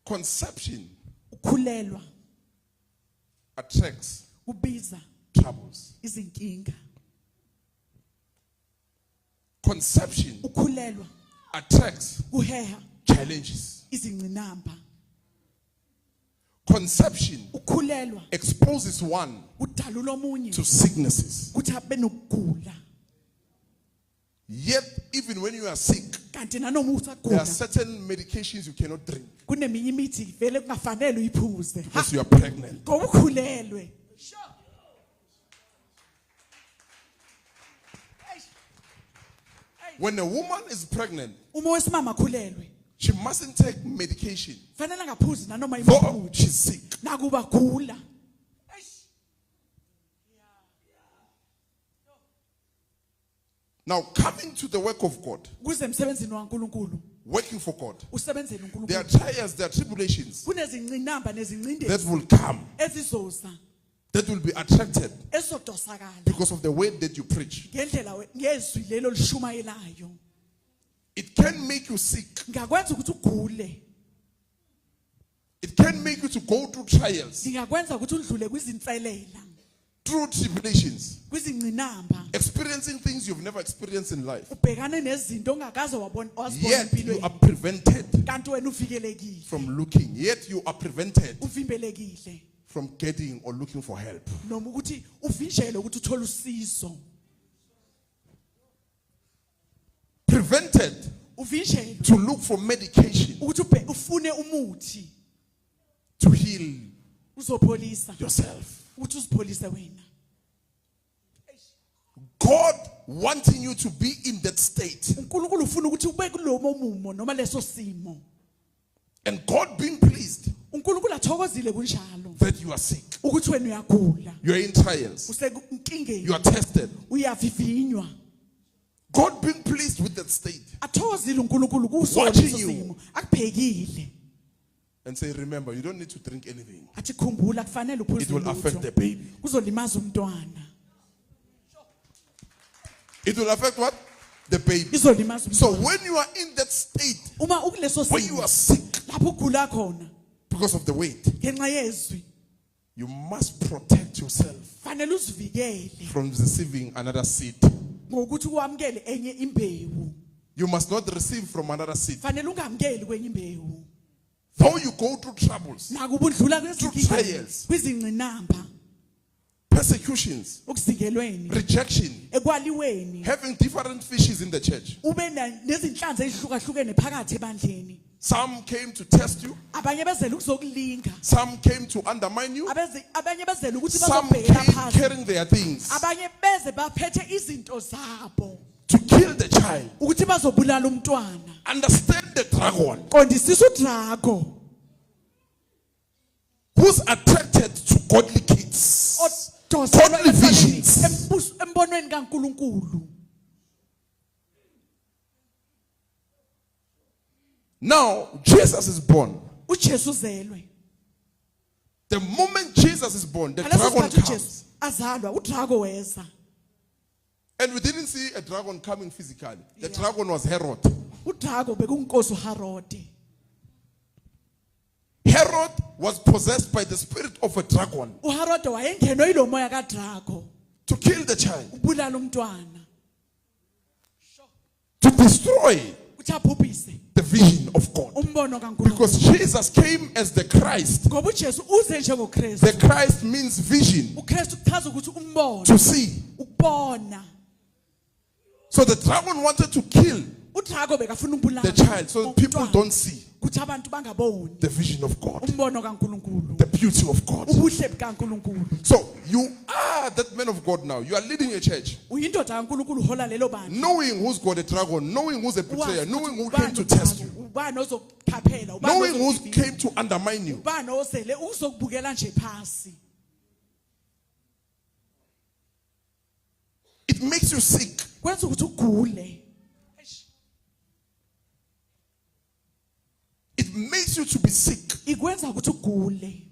Conception Ukhulelwa attracts kubiza troubles. izinkinga. Conception Ukhulelwa attracts kuheha challenges. izingcinamba. Conception Ukhulelwa exposes one udalula omunye to sicknesses. ukuthi abe nokugula. Yet, even when you are sick, Kanti nanoma there are usagula certain medications you cannot drink kuneminye imithi vele kungafanele uyiphuze. because you are pregnant. Ngoba ukhulelwe. When a woman is pregnant, Uma wesimama khulelwe she mustn't take medication fanele angaphuzi nanoma though imuphi she's sick. nakuba gula. Now, coming to the work of God, Kuze emsebenzini waNkulunkulu working for God, usebenzele there are uNkulunkulu. trials, there are tribulations Kunezingcinamba that nezincindezi will come, ezizoza that will be attracted ezodosakala because of the way that you preach. ngendlela ngezwi lelo lishumayelayo. It can make you sick. Ngakwenza ukuthi ugule. It can make you to go through trials, Ngakwenza ukuthi udlule kwizinselela, through tribulations, kwizingcinamba. experiencing things you've never experienced in life. Ubhekane nezinto ongakaze wazibona Yet you empilweni. are prevented Kanti wena uvikelekile, from looking. Yet you are prevented uvimbelekile. from getting or looking for help. Noma ukuthi uvinjelwe ukuthi uthole usizo. Prevented Uvinjelwe to look for medication ukuthi ufune umuthi to heal uzopholisa yourself. ukuthi uzipholise wena. God wanting you to be in that state, uNkulunkulu ufuna ukuthi ube kulomo mumo noma leso simo. and God being pleased uNkulunkulu athokozile kunjalo that you are sick, ukuthi wena uyagula, you are in trials, usenkingeni, you are tested. uyavivinywa. God being pleased with that state Athokozile uNkulunkulu kuso Watching leso you. simo, akubhekile. and say, remember, you don't need to drink anything. Athi khumbula kufanele uphuze It will affect lutho. the baby. Kuzolimaza umntwana. It will affect what? The baby. Izolimaza So umntwana. when you are in that state, Uma ukuleso when you simo are sick lapho ugula khona because of the weight, ngenxa yezwi, you must protect yourself fanele uzivikele from receiving another seed. ngokuthi uamukele enye imbewu. You must not receive from another seed. Fanele ungamukeli kwenye imbewu. Though you go through troubles, Nakuba udlula Through trials. kwizingcinamba, persecutions, ukusigelweni, rejection, ekwaliweni, having different fishes in the church. ube nezinhlanzi ezihlukahlukene phakathi ebandleni. Some came to test you, Abanye bezela ukuzokulinga, some came to undermine you, abanye bezela ukuthi some bazobhekela came phansi, carrying their things abanye beze baphethe izinto zabo to kill the child. ukuthi bazobulala umntwana. Understand the dragon Qondisisa uDrago who's attracted to godly kids. odoselwa Godly visions. embonweni kaNkulunkulu. Now, Jesus is born. uJesu uzelwe. The moment Jesus is born, the Ngaleso dragon sikhathi comes. uJesu azalwa, uDrago weza. And we didn't see a dragon coming physically. The Yeah. dragon was Herod. uDrago bekunkosi uHarode. Herod was possessed by the spirit of a dragon uHarode wayengenwe yilo moya kaDrago to kill the child, ubulala umntwana, to destroy uthi abhubhise the vision of God. umbono kaNkulunkulu. Because Jesus came as the Christ. Ngoba uJesu uze njengoKristu. The Christ means vision, uKristu kuchaza ukuthi umbono, to see. ukubona. So the dragon wanted to kill uDrago bekafuna ukubulala the child so that people umntwana, don't see ukuthi abantu bangaboni the vision of God, umbono kaNkulunkulu, the beauty of God. ubuhle bikaNkulunkulu. So you are that man of God now. You are leading a church, Uyindoda kaNkulunkulu hola lelo bandla. knowing who's got a dragon, knowing who's a betrayer, Wazi knowing who ukuthi came to ubani test you, uDrago, ubani ozokuthaphela, ubani knowing who ozokuvimba, came to undermine you. ubani ozele uzokubukela nje phansi. It makes you sick. Kwenza ukuthi ugule. It makes you to be sick Ikwenza ukuthi ugule.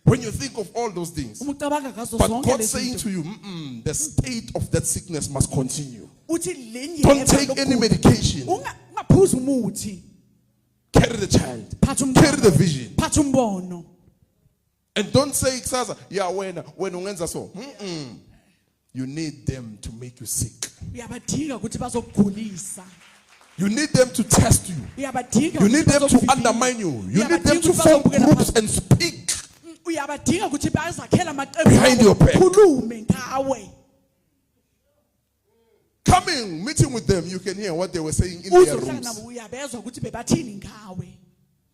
when you think of all those things. Uma ucabanga ngazo But zonke God's saying lezi to you, the state of that sickness must continue. uthi lenye Don't take any medication. ungaphuza umuthi. Carry the child. Thatha Carry the umntwana. vision. uthatha umbono. And don't say kusasa, yeah, when ungenza so. You need them to make you sick. Uyabadinga ukuthi bazokugulisa. You need them to test you. Uyabadinga You need ukuthi them to bazokuvivina. undermine you. You need Uyabadinga them to ukuthi form bazokubukela groups phansi. and speak. Uyabadinga ukuthi bazakhela amaqembu Behind your back. khulume ngawe. Coming, meeting with them, you can hear what they were saying in their Uzohlala nabo rooms. uyabezwa ukuthi bebathini ngawe.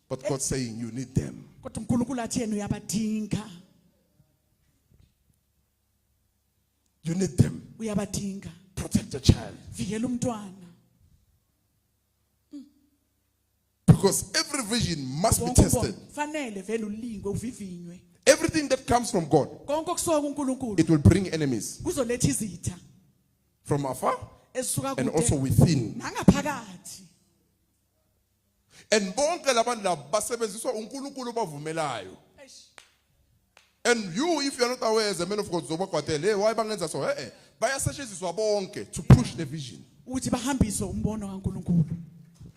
But God's saying you need them. Kodwa uNkulunkulu athi yena uyabadinga. You need them. Uyabadinga. Protect the child. Vikela umntwana. Because every vision must be tested. Fanele vele ulingwe uvivinywe. Everything that comes from God, Konke okusuka kuNkulunkulu it will bring enemies kuzoletha izitha from afar ezisuka and also kude within. nangaphakathi. And bonke labantu laba basebenziswa uNkulunkulu bavumelayo. And you, if you are not aware as a man of God, zoba kwatele, hey, why bangenza so? Bayasetshenziswa bonke to push the vision. Uthi bahambise umbono kaNkulunkulu.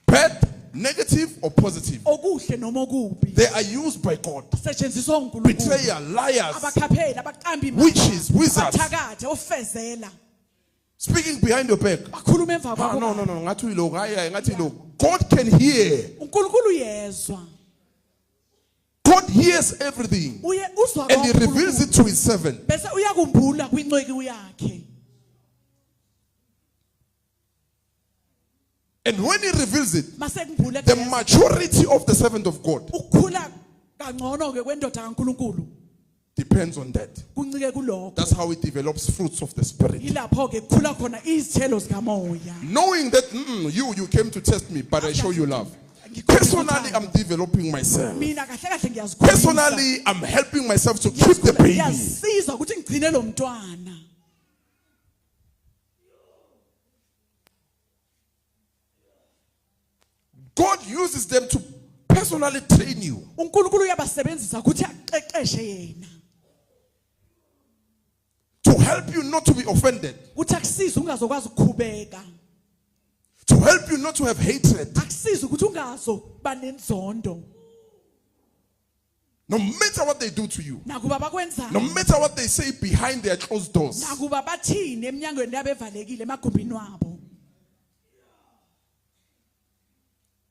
Bad, negative or positive. Okuhle noma okubi. They are used by God. Setshenziswa uNkulunkulu. Betrayer, liars, Abakhapheli, abaqambi imali. witches, wizards. Abathakathe, ofezela. Speaking behind your back. Bakhuluma emva Ah, kwakho. no. Ngathi uyilo, ngathi uyilo. God can hear. uNkulunkulu uyezwa. God hears everything. Uye uzwa And he konke reveals uNkulunkulu. it to his servant. Bese uyakumbula kwinceki yakhe. And when he reveals it, Mase kumbule the maturity of the servant of God ukukhula kangcono ke kwendoda kaNkulunkulu depends on that. kuncike kulokho. That's how it develops fruits of the spirit. Yilapho ke kukhula khona izithelo zikamoya. Knowing that you came to test me, but I show you love. Personally, I'm developing myself. Mina kahle kahle ngiyazikhulisa. Personally, I'm helping myself to keep the baby. Ngiyasiza ukuthi ngigcine lo mntwana. God uses them to personally train you. uNkulunkulu uyabasebenzisa ukuthi aqeqeshe yena. To help you not to be offended. Ukuthi akusize ungazokwazi ukukhubeka. To help you not to have hatred. Akusize ukuthi ungazoba nenzondo. No matter what they do to you. Nakuba bakwenza. No matter what they say behind their closed doors. Nakuba bathini eminyangweni yabo evalekile emagumbini wabo.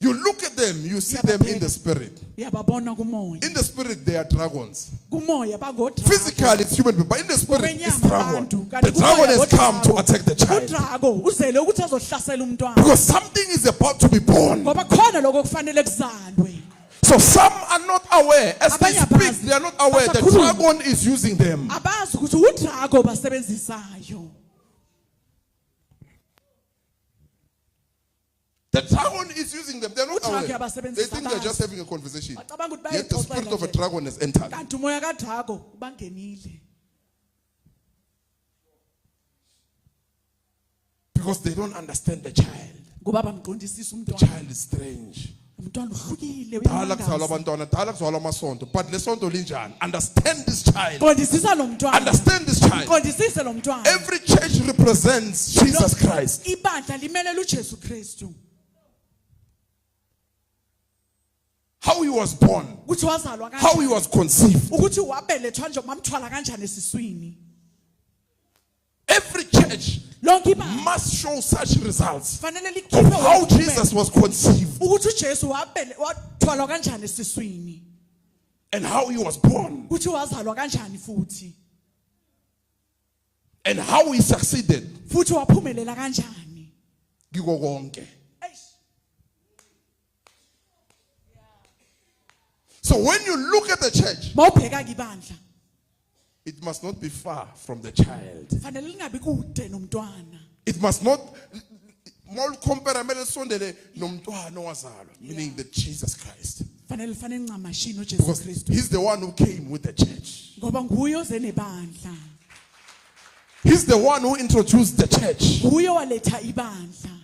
You look at them, you see them in the spirit. Uyababona kumoya. In the spirit, they are dragons. Kumoya bagodra. Physically, it's human being, but in the spirit, it's dragon. Kanti The dragon kumoya has come to udrago. attack the child. Udrago uzele ukuthi azohlasela umntwana. Because something is about to be born. Ngoba khona lokho kufanele kuzalwe. So some are not aware. As they Abanye speak, abazi. they are not aware that Basakhuluma. dragon is using them. Abazi ukuthi udrago basebenzisayo. The dragon is using them. They're not Udrago aware. uyabasebenzisa They think they're abazi. just having a conversation. Bacabanga ukuthi Yet the bayexoxela spirit of a nje. dragon has entered. Kanti umoya kadrago ubangenile. Because they don't understand the child. Ngoba bamqondisisa The umntwana. child is strange. Umntwana uhlukile Dala kuzalwa uyamangaza. abantwana, dala kuzalwa amasonto. But lesonto linjani? Understand this child. Qondisisa lo mntwana. Understand this child. Qondisise lo mntwana. Every church represents Jesus Christ. Ibandla limelela uJesu Kristu. How he was born. Ukuthi wazalwa How he kanjani. was conceived. Ukuthi wabelethwa nje mamthwala kanjani esiswini. Every church Lonke ibandla must show such results fanele of likhiphe how Jesus was conceived ukuthi uJesu wathwalwa kanjani esiswini. and how he was born Ukuthi wazalwa kanjani futhi. and how he succeeded. Futhi waphumelela kanjani. Kiko konke. So when you look at the church, Mawubheka ibandla it must not be far from the child. fanele lingabi kude nomntwana. It must not meaning the Jesus Christ. Fanele ncamashini uJesu Because Kristu. he's the one who came with the church. Ngoba nguye oze nebandla. He's the one who introduced the church. Nguye waletha ibandla.